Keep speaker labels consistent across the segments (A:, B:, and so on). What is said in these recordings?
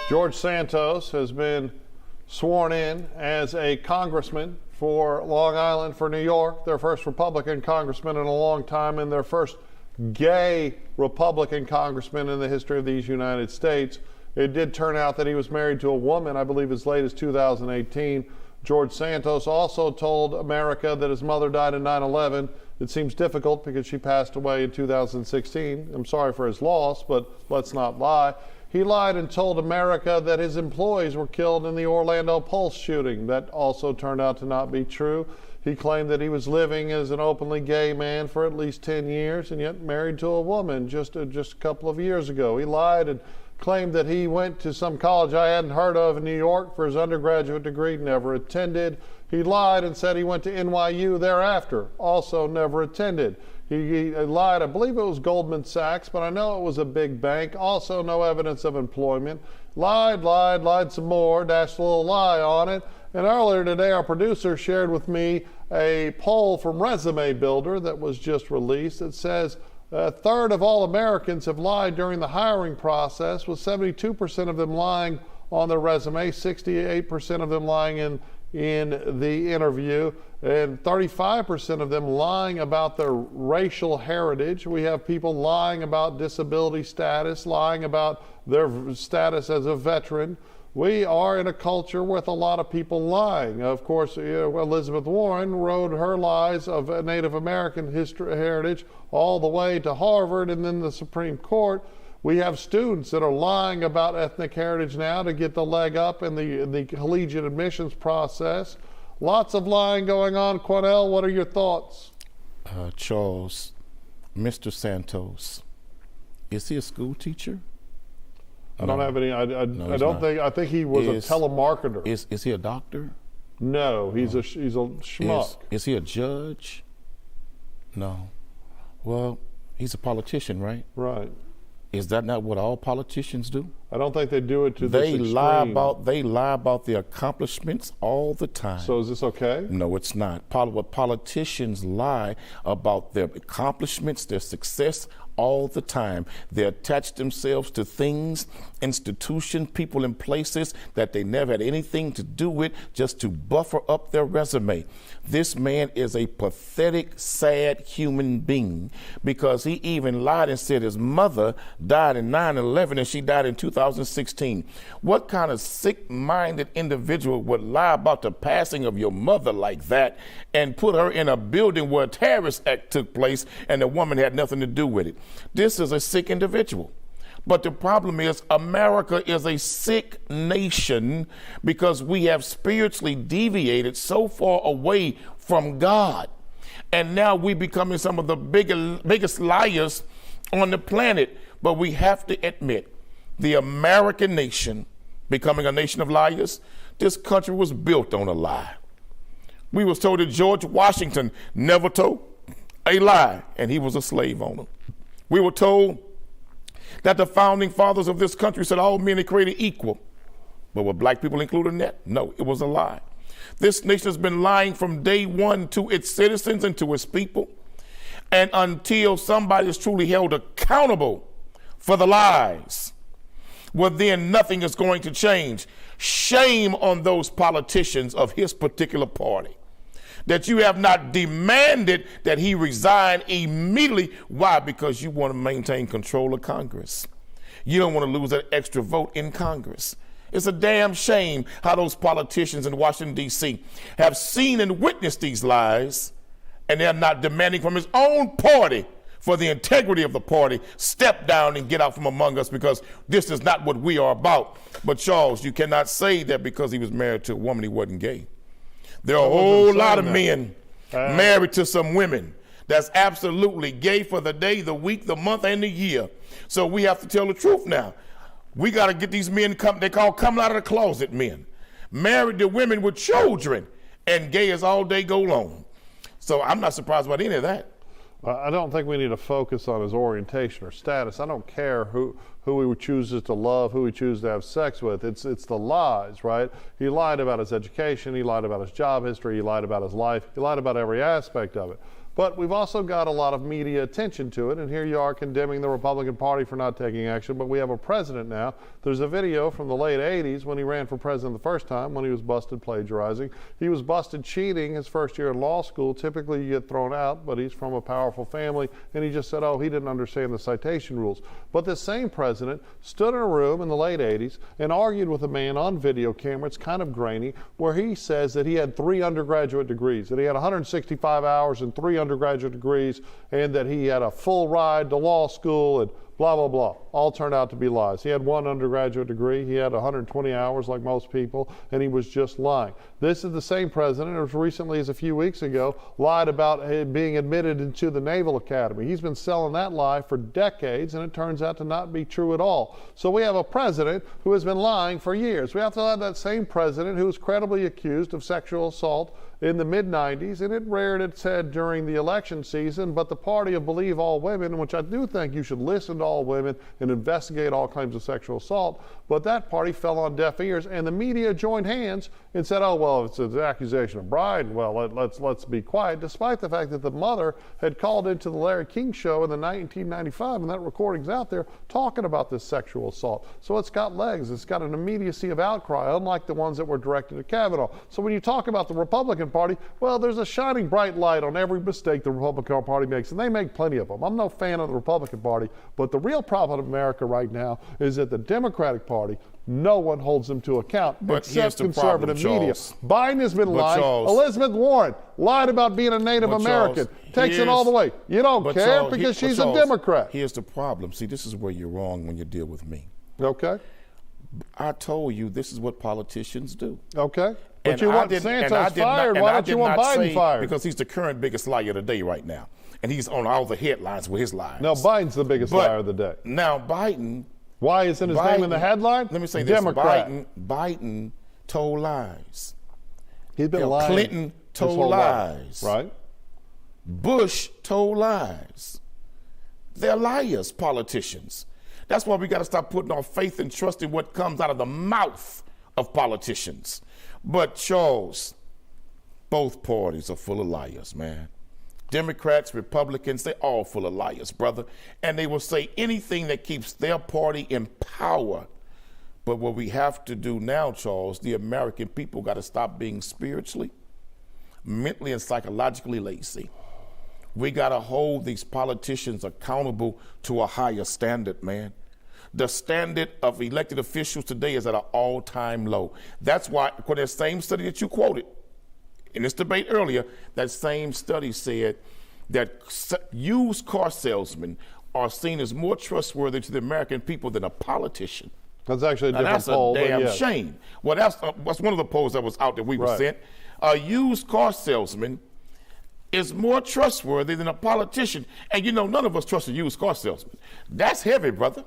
A: George Santos has been sworn in as a congressman for Long Island for New York, their first Republican congressman in a long time and their first gay Republican congressman in the history of these United States. It did turn out that he was married to a woman, I believe as late as 2018. George Santos also told America that his mother died in 9/11. It seems difficult because she passed away in 2016. I'm sorry for his loss, but let's not lie. He lied and told America that his employees were killed in the Orlando Pulse shooting. That also turned out to not be true. He claimed that he was living as an openly gay man for at least 10 years and yet married to a woman just a couple of years ago. He lied and claimed that he went to some college I hadn't heard of in New York for his undergraduate degree, never attended. He lied and said he went to NYU thereafter, also never attended. He lied, I believe it was Goldman Sachs, but I know it was a big bank. Also no evidence of employment. Lied some more, dashed a little lie on it. And earlier today, our producer shared with me a poll from Resume Builder that was just released that says a third of all Americans have lied during the hiring process, with 72% of them lying on their resume, 68% of them lying in the interview, and 35% of them lying about their racial heritage. We have people lying about disability status, lying about their status as a veteran. We are in a culture with a lot of people lying. Of course, Elizabeth Warren wrote her lies of Native American heritage all the way to Harvard and then the Supreme Court. We have students that are lying about ethnic heritage now to get the leg up in the collegiate admissions process. Lots of lying going on. Quanell, what are your thoughts?
B: Charles, Mr. Santos, is he a school teacher?
A: I don't have any. I don't think. I think he was a telemarketer.
B: Is he a doctor?
A: No, he's a schmuck.
B: Is he a judge? No. Well, he's a politician, right?
A: Right.
B: Is that not what all politicians do?
A: I don't think they do it to this extreme.
B: They lie about their accomplishments all the time.
A: So is this okay?
B: No, it's not. What politicians lie about their accomplishments, their success all the time. They attach themselves to things, institutions, people, and places that they never had anything to do with, just to buffer up their resume. This man is a pathetic, sad human being, because he even lied and said his mother died in 9/11 and she died in 2016. What kind of sick-minded individual would lie about the passing of your mother like that and put her in a building where a terrorist act took place and the woman had nothing to do with it? This is a sick individual. But the problem is, America is a sick nation because we have spiritually deviated so far away from God. And now we're becoming some of the biggest liars on the planet. But we have to admit, the American nation becoming a nation of liars, this country was built on a lie. We was told that George Washington never told a lie, and he was a slave owner. We were told that the founding fathers of this country said all men are created equal. But were black people included in that? No, it was a lie. This nation has been lying from day one to its citizens and to its people. And until somebody is truly held accountable for the lies, well, then nothing is going to change. Shame on those politicians of his particular party that you have not demanded that he resign immediately. Why? Because you want to maintain control of Congress. You don't want to lose that extra vote in Congress. It's a damn shame how those politicians in Washington, D.C. have seen and witnessed these lies, and they're not demanding from his own party for the integrity of the party, step down and get out from among us, because this is not what we are about. But Charles, you cannot say that because he was married to a woman, he wasn't gay. There are a whole lot of men married to some women that's absolutely gay for the day, the week, the month, and the year. So we have to tell the truth now. We got to get these men, they call coming out of the closet men, married to women with children, and gay as all day go long. So I'm not surprised about any of that.
A: I don't think we need to focus on his orientation or status. I don't care who he chooses to love, who he chooses to have sex with. It's the lies, right? He lied about his education. He lied about his job history. He lied about his life. He lied about every aspect of it. But we've also got a lot of media attention to it, and here you are condemning the Republican Party for not taking action, but we have a president now. There's a video from the late 80s when he ran for president the first time, when he was busted plagiarizing. He was busted cheating his first year in law school. Typically you get thrown out, but he's from a powerful family, and he just said, oh, he didn't understand the citation rules. But this same president stood in a room in the late 80s and argued with a man on video camera, it's kind of grainy, where he says that he had 3 undergraduate degrees, that he had 165 hours and 3 undergraduate degrees, and that he had a full ride to law school and blah, blah, blah. All turned out to be lies. He had 1 undergraduate degree, he had 120 hours like most people, and he was just lying. This is the same president, as recently as a few weeks ago, lied about being admitted into the Naval Academy. He's been selling that lie for decades, and it turns out to not be true at all. So we have a president who has been lying for years. We have to have that same president who was credibly accused of sexual assault in the mid-90s, and it reared its head during the election season, but the party of Believe All Women, which I do think you should listen to all women and investigate all claims of sexual assault, but that party fell on deaf ears, and the media joined hands and said, oh, well, it's an accusation of bride, well, let's be quiet, despite the fact that the mother had called into the Larry King show in the 1995, and that recording's out there, talking about this sexual assault. So it's got legs. It's got an immediacy of outcry, unlike the ones that were directed at Kavanaugh. So when you talk about the Republican Party, well, there's a shining bright light on every mistake the Republican Party makes, and they make plenty of them. I'm no fan of the Republican Party, but the real problem in America right now is that the Democratic Party, no one holds them to account except conservative media. Biden has been lying. Elizabeth Warren lied about being a Native American. Takes it all the way. You don't care because she's a Democrat.
B: Here's the problem. See, this is where you're wrong when you deal with me.
A: Okay.
B: I told you this is what politicians do.
A: Okay. But you want Santos fired. Why don't you want Biden fired?
B: Because he's the current biggest liar of the day right now. And he's on all the headlines with his lies.
A: No, Biden's the biggest liar of the day.
B: Now, Biden.
A: Why isn't his name in the headline?
B: Let me say
A: Democrat.
B: this. Biden told lies.
A: He's been lying.
B: Clinton told lies.
A: Right.
B: Bush told lies. They're liars, politicians. That's why we got to stop putting our faith and trust in what comes out of the mouth of politicians. But Charles, both parties are full of liars, man. Democrats, Republicans, they're all full of liars, brother. And they will say anything that keeps their party in power. But what we have to do now, Charles, the American people got to stop being spiritually, mentally, and psychologically lazy. We got to hold these politicians accountable to a higher standard, man. The standard of elected officials today is at an all-time low. That's why, for that same study that you quoted in this debate earlier, that same study said that used car salesmen are seen as more trustworthy to the American people than a politician.
A: That's actually a different poll.
B: That's a damn shame. Well, that's one of the polls that was out that we were sent. A used car salesman is more trustworthy than a politician. And you know, none of us trust a used car salesman. That's heavy, brother.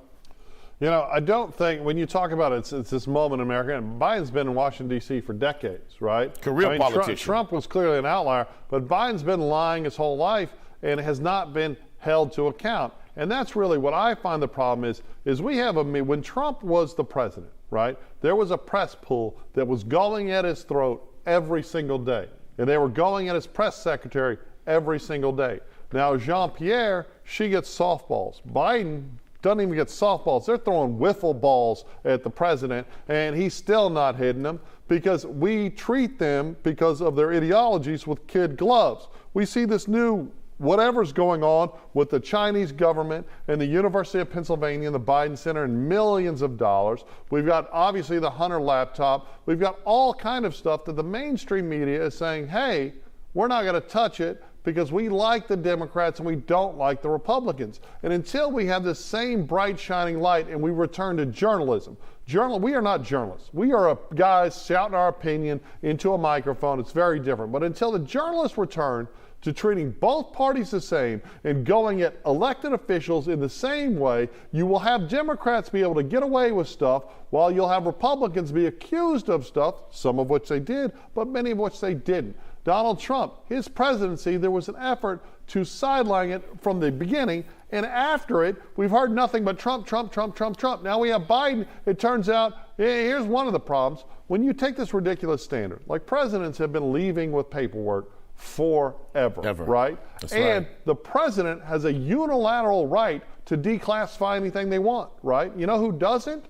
A: You know, I don't think, when you talk about it, it's this moment in America, and Biden's been in Washington, D.C. for decades, right?
B: Career politician.
A: Trump was clearly an outlier, but Biden's been lying his whole life and has not been held to account. And that's really what I find the problem is we have when Trump was the president, right, there was a press pool that was going at his throat every single day. And they were going at his press secretary every single day. Now, Jean-Pierre, she gets softballs. Biden doesn't even get softballs. They're throwing wiffle balls at the president, and he's still not hitting them because we treat them, because of their ideologies, with kid gloves. We see this new whatever's going on with the Chinese government and the University of Pennsylvania and the Biden Center and millions of dollars. We've got obviously the Hunter laptop. We've got all kind of stuff that the mainstream media is saying, hey, we're not going to touch it because we like the Democrats and we don't like the Republicans. And until we have this same bright shining light and we return to journalism, we are not journalists. We are guys shouting our opinion into a microphone. It's very different. But until the journalists return to treating both parties the same and going at elected officials in the same way, you will have Democrats be able to get away with stuff while you'll have Republicans be accused of stuff, some of which they did, but many of which they didn't. Donald Trump, his presidency, there was an effort to sideline it from the beginning, and after it, we've heard nothing but Trump, Trump, Trump, Trump, Trump. Now we have Biden. It turns out, here's one of the problems. When you take this ridiculous standard, like presidents have been leaving with paperwork forever, right?
B: That's
A: and
B: right.
A: the president has a unilateral right to declassify anything they want, right? You know who doesn't?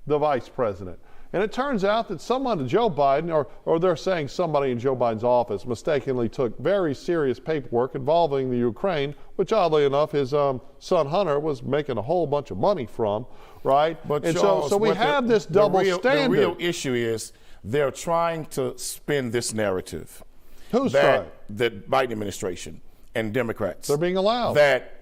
A: The vice president. And it turns out that someone, Joe Biden, or they're saying somebody in Joe Biden's office mistakenly took very serious paperwork involving the Ukraine, which oddly enough his son Hunter was making a whole bunch of money from, right?
B: But
A: and
B: Charles,
A: so we have this double standard.
B: The real issue is they're trying to spin this narrative.
A: Who's trying?
B: The Biden administration and Democrats.
A: They're being allowed.
B: That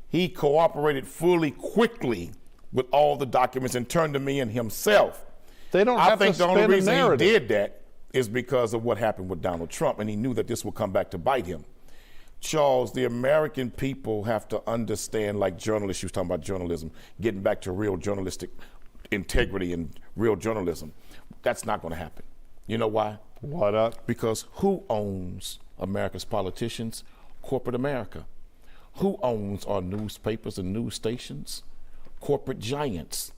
B: he cooperated fully, quickly with all the documents and turned them in himself.
A: They don't have to spin a narrative. I think the only reason
B: he did that is because of what happened with Donald Trump, and he knew that this would come back to bite him. Charles, the American people have to understand, like journalists, you was talking about journalism, getting back to real journalistic integrity and real journalism. That's not going to happen. You know why?
A: Why not?
B: Because who owns America's politicians? Corporate America. Who owns our newspapers and news stations? Corporate giants.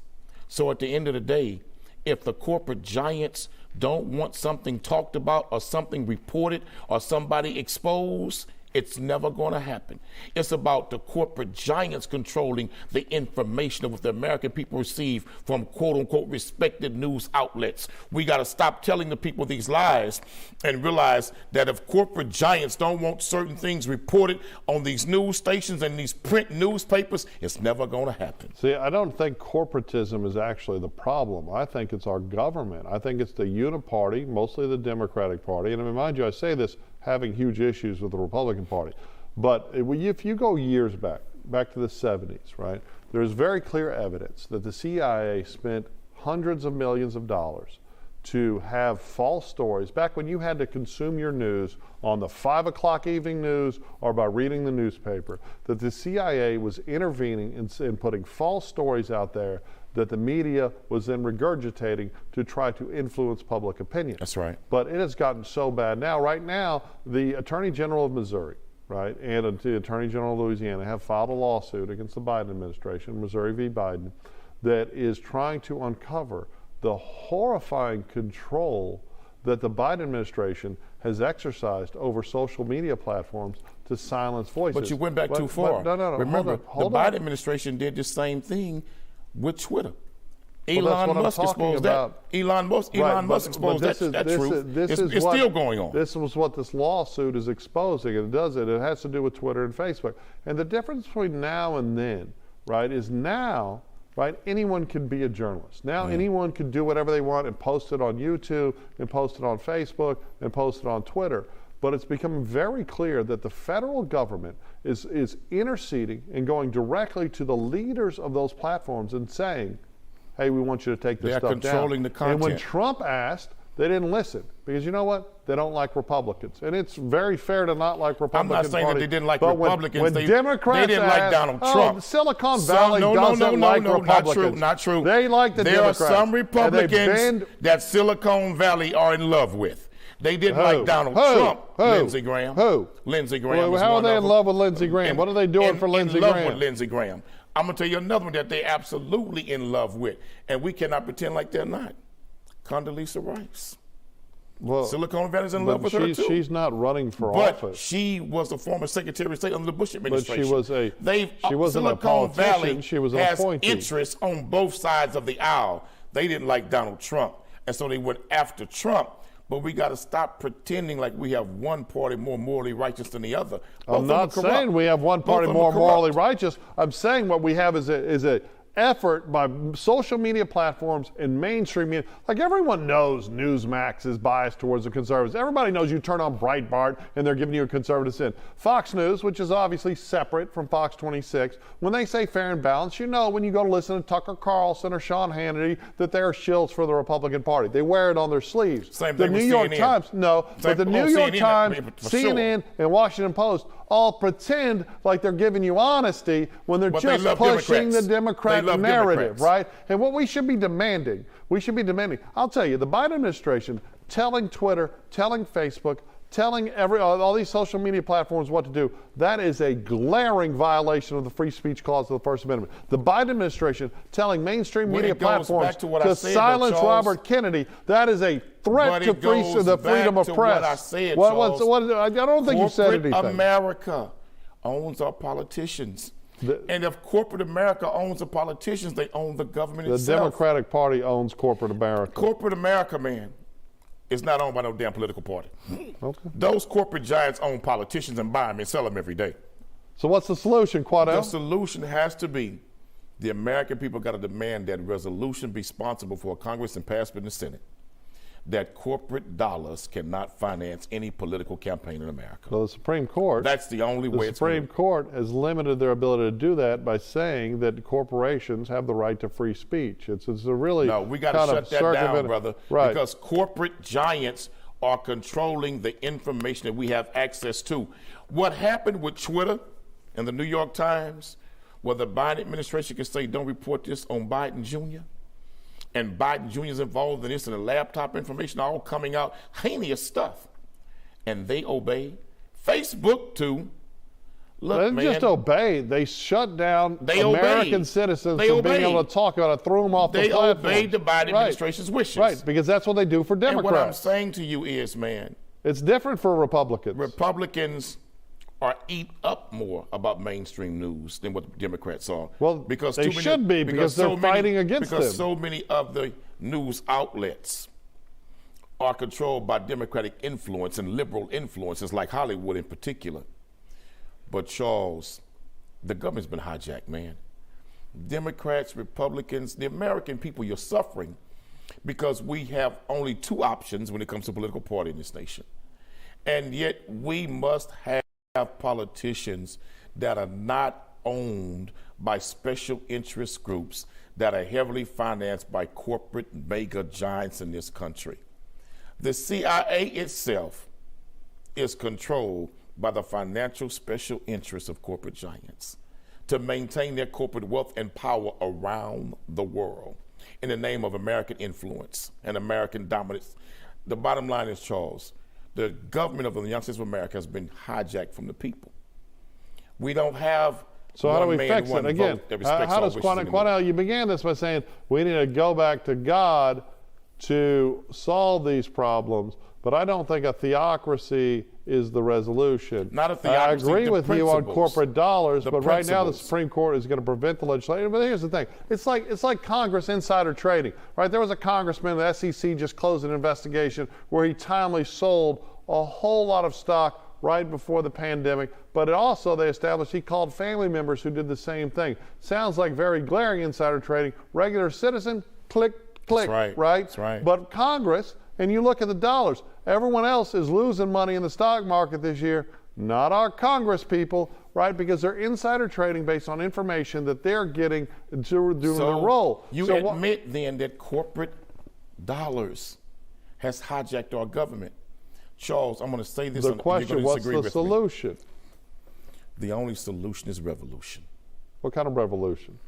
B: So at the end of the day, if the corporate giants don't want something talked about or something reported or somebody exposed, it's never going to happen. It's about the corporate giants controlling the information of what the American people receive from quote unquote respected news outlets. We got to stop telling the people these lies and realize that if corporate giants don't want certain things reported on these news stations and these print newspapers, it's never going to happen.
A: See, I don't think corporatism is actually the problem. I think it's our government. I think it's the uniparty, mostly the Democratic Party. And mind you, I say this having huge issues with the Republican Party. But if you go years back to the 70s, right, there's very clear evidence that the CIA spent hundreds of millions of dollars to have false stories, back when you had to consume your news on the 5 o'clock evening news or by reading the newspaper, that the CIA was intervening and putting false stories out there that the media was then regurgitating to try to influence public opinion.
B: That's right.
A: But it has gotten so bad now. Right now, the Attorney General of Missouri, right, and the Attorney General of Louisiana have filed a lawsuit against the Biden administration, Missouri v. Biden, that is trying to uncover the horrifying control that the Biden administration has exercised over social media platforms to silence voices.
B: But you went back too far.
A: No.
B: Remember,
A: hold
B: the
A: on.
B: Biden administration did the same thing with Twitter.
A: Well,
B: Elon Musk exposed that. Elon Musk exposed that truth. It's still going on.
A: This is what this lawsuit is exposing, and it does it. It has to do with Twitter and Facebook. And the difference between now and then, right, is now, right, anyone can be a journalist. Now anyone can do whatever they want and post it on YouTube and post it on Facebook and post it on Twitter. But it's become very clear that the federal government is interceding and going directly to the leaders of those platforms and saying, hey, we want you to take this stuff down.
B: They're controlling the content.
A: And when Trump asked, they didn't listen because you know what? They don't like Republicans. And it's very fair to not like Republicans.
B: I'm not saying that they didn't like Republicans.
A: When Democrats
B: they didn't like Donald Trump.
A: Silicon Valley doesn't like Republicans.
B: Not true.
A: They like the Democrats.
B: There are some Republicans that Silicon Valley are in love with. They didn't like Donald Trump. Lindsey Graham. Lindsey Graham.
A: Well, how are they in love with Lindsey Graham? What are they doing for Lindsey Graham?
B: In love with Lindsey Graham. I'm going to tell you another one that they're absolutely in love with, and we cannot pretend like they're not. Condoleezza Rice.
A: Well,
B: Silicon Valley's in love with her too.
A: She's not running for office.
B: But she was the former Secretary of State under the Bush administration.
A: But she wasn't a politician. She was an appointee.
B: Has interests on both sides of the aisle. They didn't like Donald Trump, and so they went after Trump. But we got to stop pretending like we have one party more morally righteous than the other.
A: I'm not saying we have one party more morally righteous. I'm saying what we have is a effort by social media platforms and mainstream media. Like everyone knows Newsmax is biased towards the conservatives. Everybody knows you turn on Breitbart and they're giving you a conservative spin. Fox News, which is obviously separate from Fox 26, when they say fair and balanced, you know when you go to listen to Tucker Carlson or Sean Hannity that they're shills for the Republican Party. They wear it on their sleeves.
B: Same thing
A: with CNN. The New York Times, but the New York Times, CNN, and Washington Post all pretend like they're giving you honesty when they're just pushing the Democrat narrative, right? And what we should be demanding, I'll tell you, the Biden administration telling Twitter, telling Facebook, telling all these social media platforms what to do, that is a glaring violation of the free speech clause of the First Amendment. The Biden administration telling mainstream media platforms to silence Robert Kennedy, that is a threat to the freedom of press.
B: What I said,
A: I don't think you said anything.
B: Corporate America owns our politicians. And if corporate America owns the politicians, they own the government itself.
A: The Democratic Party owns corporate America.
B: Corporate America, man, is not owned by no damn political party. Okay. Those corporate giants own politicians and buy them and sell them every day.
A: So what's the solution, Quanell?
B: The solution has to be the American people got to demand that resolution be sponsored before Congress and passed in the Senate, that corporate dollars cannot finance any political campaign in America.
A: Well, the Supreme Court.
B: That's the only way it's
A: going. The Supreme Court has limited their ability to do that by saying that corporations have the right to free speech. It's a really
B: no. We got to shut that down, brother.
A: Right.
B: Because corporate giants are controlling the information that we have access to. What happened with Twitter and the New York Times, where the Biden administration can say, "Don't report this on Biden Jr." And Biden Jr. is involved in this, and the laptop information all coming out, heinous stuff. And they obey. Facebook, too. Look,
A: they didn't just obey. They shut down American citizens from being able to talk about it, threw them off the platform.
B: They obeyed the Biden administration's wishes.
A: Right, because that's what they do for Democrats.
B: And what I'm saying to you is, man.
A: It's different for Republicans.
B: Republicans are eat up more about mainstream news than what the Democrats are.
A: Well, because they should be, because they're fighting against them.
B: Because so many of the news outlets are controlled by Democratic influence and liberal influences, like Hollywood in particular. But Charles, the government's been hijacked, man. Democrats, Republicans, the American people, you're suffering because we have only two options when it comes to political party in this nation. And yet we must have politicians that are not owned by special interest groups that are heavily financed by corporate mega giants in this country. The CIA itself is controlled by the financial special interests of corporate giants to maintain their corporate wealth and power around the world in the name of American influence and American dominance. The bottom line is, Charles, the government of the United States of America has been hijacked from the people. We don't have.
A: So how do we fix it? Again, how does Quanell, you began this by saying we need to go back to God to solve these problems, but I don't think a theocracy is the resolution.
B: Not a theocracy.
A: I agree with you on corporate dollars, but right now the Supreme Court is going to prevent the legislation. But here's the thing: it's like Congress insider trading, right? There was a congressman, the SEC just closed an investigation where he timely sold a whole lot of stock right before the pandemic, but it also, they established, he called family members who did the same thing. Sounds like very glaring insider trading. Regular citizen, click, click,
B: right?
A: That's
B: right.
A: But Congress, and you look at the dollars, everyone else is losing money in the stock market this year, not our Congress people, right? Because they're insider trading based on information that they're getting to do their role.
B: You admit then that corporate dollars has hijacked our government. Charles, I'm going to say this.
A: The question, what's the solution?
B: The only solution is revolution.
A: What kind of revolution?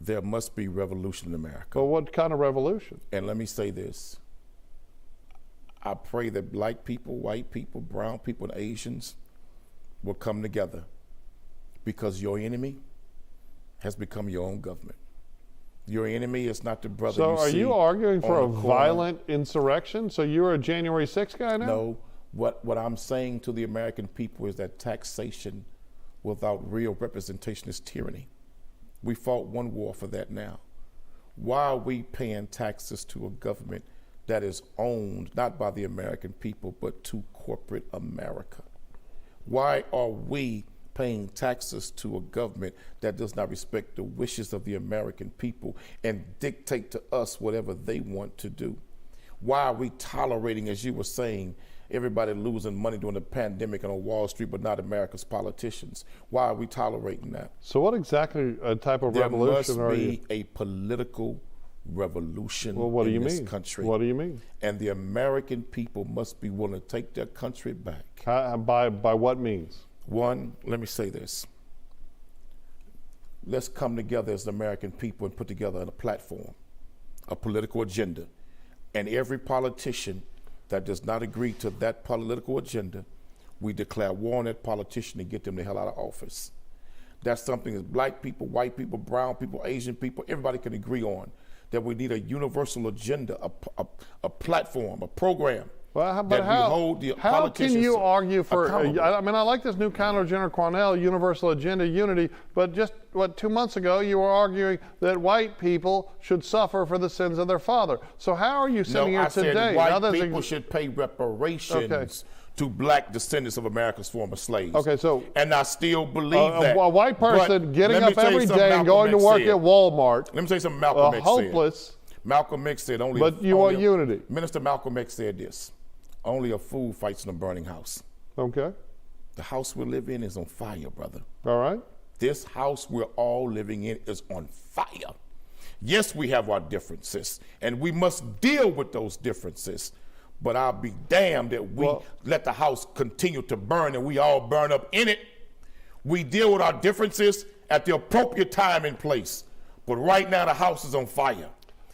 B: There must be revolution in America.
A: Well, what kind of revolution?
B: And let me say this. I pray that black people, white people, brown people, and Asians will come together, because your enemy has become your own government. Your enemy is not the brother you see.
A: So are you arguing for a violent insurrection? So you're a January 6th guy now?
B: No. What I'm saying to the American people is that taxation without real representation is tyranny. We fought one war for that now. Why are we paying taxes to a government that is owned not by the American people, but to corporate America? Why are we paying taxes to a government that does not respect the wishes of the American people and dictate to us whatever they want to do? Why are we tolerating, as you were saying, everybody losing money during the pandemic on Wall Street, but not America's politicians? Why are we tolerating that?
A: So what exactly type of revolution are you?
B: There must be a political revolution in this country.
A: What do you mean?
B: And the American people must be willing to take their country back.
A: By what means?
B: One, let me say this. Let's come together as the American people and put together a platform, a political agenda. And every politician that does not agree to that political agenda, we declare war on that politician and get them the hell out of office. That's something that black people, white people, brown people, Asian people, everybody can agree on, that we need a universal agenda, a platform, a program.
A: Well, but how can you argue for, I mean, I like this new Counselor General Quanell, universal agenda, unity, but just, 2 months ago, you were arguing that white people should suffer for the sins of their father. So how are you sitting here today?
B: No, I said white people should pay reparations to black descendants of America's former slaves.
A: Okay, so.
B: And I still believe that.
A: A white person getting up every day and going to work at Walmart.
B: Let me tell you something Malcolm X said.
A: Hopeless.
B: Malcolm X said only.
A: But you want unity.
B: Minister Malcolm X said this. Only a fool fights in a burning house.
A: Okay.
B: The house we live in is on fire, brother.
A: All right.
B: This house we're all living in is on fire. Yes, we have our differences, and we must deal with those differences. But I'll be damned that we let the house continue to burn and we all burn up in it. We deal with our differences at the appropriate time and place. But right now the house is on fire.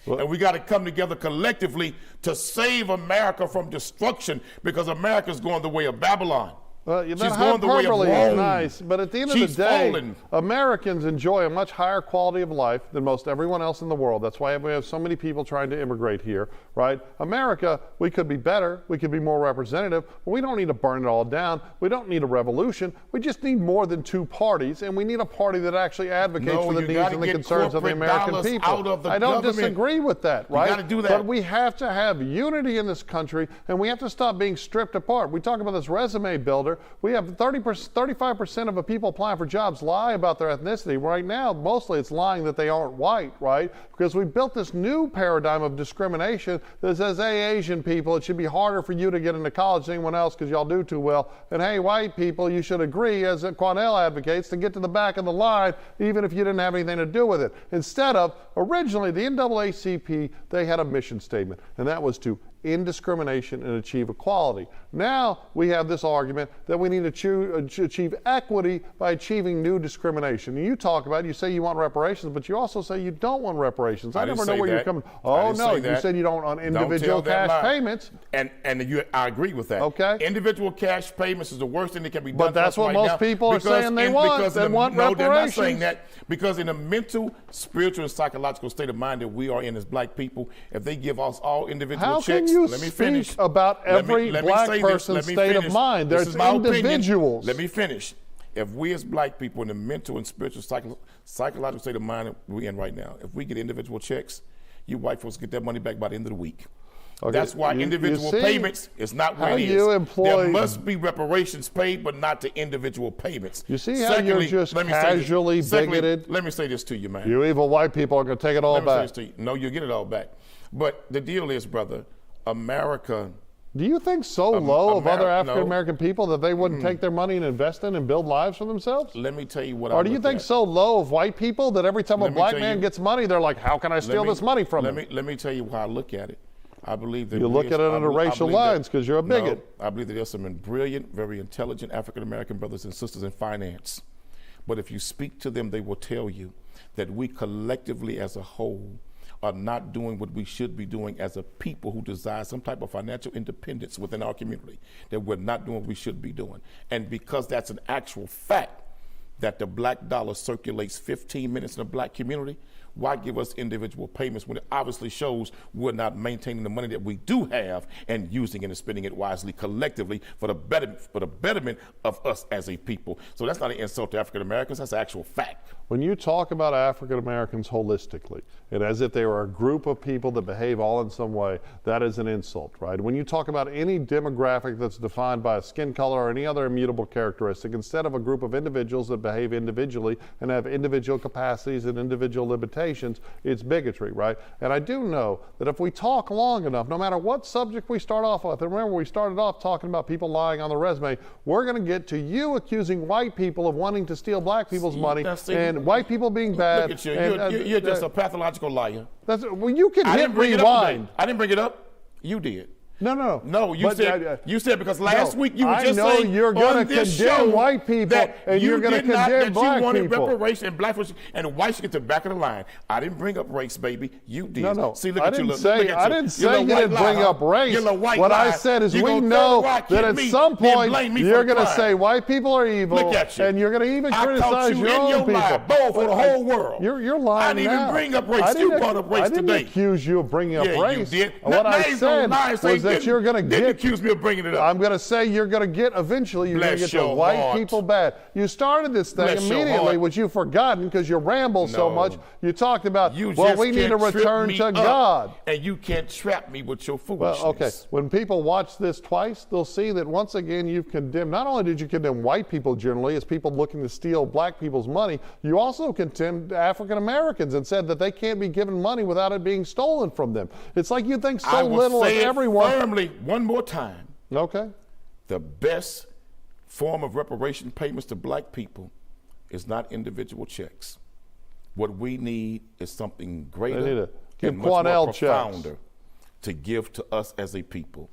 B: And we got to come together collectively to save America from destruction, because America's going the way of Babylon.
A: She's going the way of Rome. Nice, but at the end of the day, Americans enjoy a much higher quality of life than most everyone else in the world. That's why we have so many people trying to immigrate here, right? America, we could be better, we could be more representative, but we don't need to burn it all down. We don't need a revolution. We just need more than two parties, and we need a party that actually advocates for the needs and the concerns of the American people. I don't disagree with that, right?
B: You got to do that.
A: But we have to have unity in this country, and we have to stop being stripped apart. We talk about this resume builder. We have 35% of the people applying for jobs lie about their ethnicity. Right now, mostly it's lying that they aren't white, right? Because we built this new paradigm of discrimination that says, hey, Asian people, it should be harder for you to get into college than anyone else because y'all do too well. And hey, white people, you should agree, as Quanell advocates, to get to the back of the line even if you didn't have anything to do with it. Instead of, originally, the NAACP, they had a mission statement, and that was to end discrimination and achieve equality. Now we have this argument that we need to achieve equity by achieving new discrimination. And you talk about, you say you want reparations, but you also say you don't want reparations. I never know where you're coming. Oh no, you said you don't want individual cash payments.
B: And I agree with that.
A: Okay.
B: Individual cash payments is the worst thing that can be done.
A: But that's what most people are saying they want. They want reparations.
B: No, they're not saying that, because in the mental, spiritual, and psychological state of mind that we are in as black people, if they give us all individual checks,
A: let me finish about every black person's state of mind. There's individuals.
B: Let me finish. If we as black people in the mental and spiritual, psychological state of mind we're in right now, if we get individual checks, you white folks get that money back by the end of the week. Okay. That's why individual payments is not where it is. There must be reparations paid, but not to individual payments.
A: You see how you're just casually bigoted?
B: Let me say this to you, man.
A: You evil white people are going to take it all back.
B: Let me say this to you. No, you'll get it all back. But the deal is, brother, America.
A: Do you think so low of other African American people that they wouldn't take their money and invest in and build lives for themselves?
B: Let me tell you what.
A: Or do you think so low of white people that every time a black man gets money, they're like, how can I steal this money from him?
B: Let me tell you how I look at it. I believe that
A: you look at it under racial lines because you're a bigot.
B: No, I believe that there's some brilliant, very intelligent African American brothers and sisters in finance. But if you speak to them, they will tell you that we collectively as a whole are not doing what we should be doing as a people who desire some type of financial independence within our community, that we're not doing what we should be doing. And because that's an actual fact, that the black dollar circulates 15 minutes in the black community, why give us individual payments when it obviously shows we're not maintaining the money that we do have and using it and spending it wisely collectively for the betterment of us as a people? So that's not an insult to African Americans, that's an actual fact.
A: When you talk about African Americans holistically, and as if they were a group of people that behave all in some way, that is an insult, right? When you talk about any demographic that's defined by a skin color or any other immutable characteristic, instead of a group of individuals that behave individually and have individual capacities and individual limitations, it's bigotry, right? And I do know that if we talk long enough, no matter what subject we start off with, and remember we started off talking about people lying on the resume, we're going to get to you accusing white people of wanting to steal black people's money and white people being bad.
B: Look at you. You're just a pathological liar.
A: Well, you can hit rewind.
B: I didn't bring it up. You did. No, you
A: But,
B: said because last week you were
A: I
B: just
A: know
B: saying
A: you're going
B: on
A: to
B: this
A: condemn
B: show
A: white people
B: that
A: and
B: you
A: you're going to
B: did not,
A: condemn
B: that you
A: black
B: wanted
A: people.
B: reparations and black folks and whites should get to the back of the line. I didn't bring up race, baby. You did.
A: No.
B: See, look
A: I
B: at
A: didn't
B: you.
A: say
B: Look at
A: you
B: little
A: didn't
B: white
A: bring
B: lie,
A: up race.
B: You little white
A: What
B: lie.
A: I said is
B: You
A: we
B: gonna
A: know
B: throw the rock
A: that
B: at
A: at
B: me,
A: some
B: then
A: point
B: blame me
A: you're
B: for
A: going to
B: crime.
A: say white people are evil,
B: Look at you.
A: and you're going to even
B: I
A: criticize
B: caught you
A: your
B: in
A: own
B: your
A: people.
B: lie, both for the whole world.
A: You're lying
B: I didn't
A: now.
B: even bring up race.
A: I
B: You
A: didn't-
B: brought up race
A: I didn't
B: today.
A: accuse you of bringing up
B: Yeah,
A: race.
B: you did.
A: What I said was that you're going to
B: Didn't
A: get.
B: accuse me of bringing it up.
A: I'm going to say you're going to get eventually. You're going to
B: Bless
A: get the
B: your
A: white
B: heart.
A: people bad. You started this thing
B: Bless your
A: immediately,
B: heart.
A: which you've forgotten because you ramble so
B: No.
A: much. You talked about
B: You
A: well,
B: just
A: we need to
B: can't trip
A: return
B: me
A: to
B: up,
A: God.
B: and you can't trap me with your
A: Well,
B: foolishness.
A: okay. When people watch this twice, they'll see that once again you've condemned. Not only did you condemn white people generally as people looking to steal black people's money, you also condemned African Americans and said that they can't be given money without it being stolen from them. It's like you think
B: I
A: so
B: will
A: little of
B: say it
A: everyone.
B: firmly one more time.
A: Okay.
B: The best form of reparation payments to black people is not individual checks. What we need is something
A: They need
B: greater
A: to give
B: and much more
A: Quanell checks.
B: profounder to give to us as a people.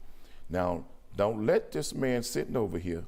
B: Now, don't let this man sitting over here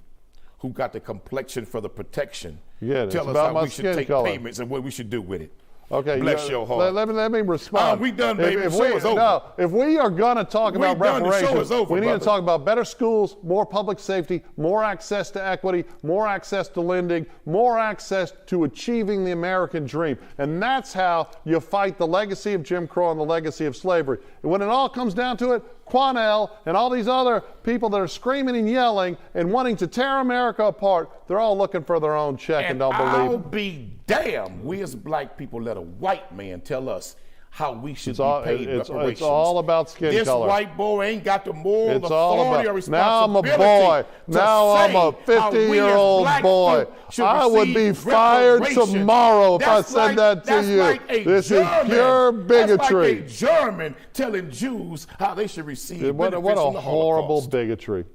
B: who got the complexion for the protection
A: Yeah, it's
B: tell us
A: about
B: how
A: my
B: we should
A: skin
B: take
A: color.
B: payments and what we should do with it.
A: Okay,
B: Bless your heart.
A: Let me respond.
B: We done, baby.
A: If
B: The show is over.
A: No, if we are going to talk
B: We
A: about
B: done. The show
A: reparations,
B: is over,
A: we need
B: brother.
A: to talk about better schools, more public safety, more access to equity, more access to lending, more access to achieving the American dream. And that's how you fight the legacy of Jim Crow and the legacy of slavery. And when it all comes down to it, Quanell and all these other people that are screaming and yelling and wanting to tear America apart, they're all looking for their own check and don't
B: I'll
A: believe it.
B: be damned. We as black people let a white man tell us how we should
A: It's all-
B: be paid
A: it's
B: reparations.
A: all about skin
B: this
A: color.
B: white boy ain't got the moral
A: It's all
B: authority
A: about.
B: or
A: Now I'm a
B: responsibility.
A: boy.
B: to
A: Now I'm
B: say
A: a
B: how we as
A: 50-year-old
B: black
A: boy.
B: folk should
A: I would be
B: receive
A: fired
B: reparations.
A: tomorrow if I
B: That's
A: said
B: like-
A: that to
B: that's
A: you.
B: like a
A: This is
B: German.
A: pure
B: That's like
A: bigotry.
B: a German telling Jews how they should receive
A: What
B: benefits
A: a
B: from the
A: horrible
B: Holocaust.
A: bigotry.